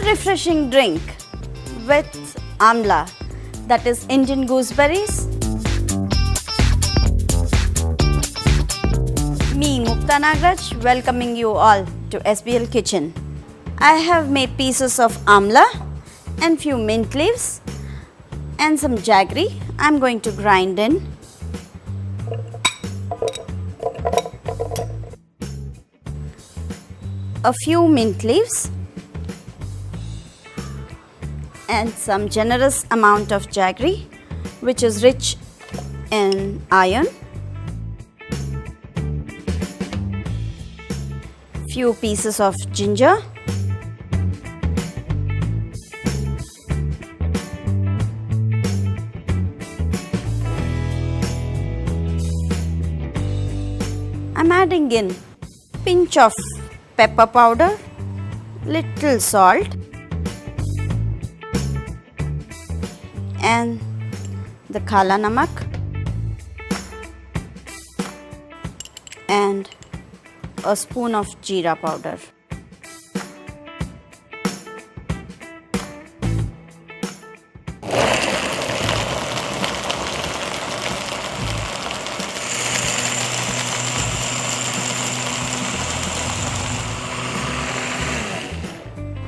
refreshing drink with Amla, that is Indian gooseberries. Me, Mukta Nagaraj, welcoming you all to SBL Kitchen. I have made pieces of Amla and few mint leaves and some Jaggery. I am going to grind in. A few mint leaves and some generous amount of Jaggery, which is rich in iron. Few pieces of ginger. I'm adding in pinch of pepper powder, little salt and the kala namak and a spoon of jeera powder.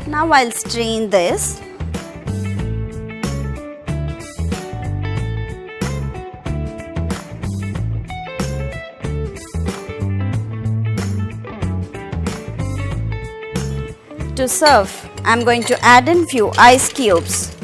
Now I'll strain this. To serve, I'm going to add in few ice cubes.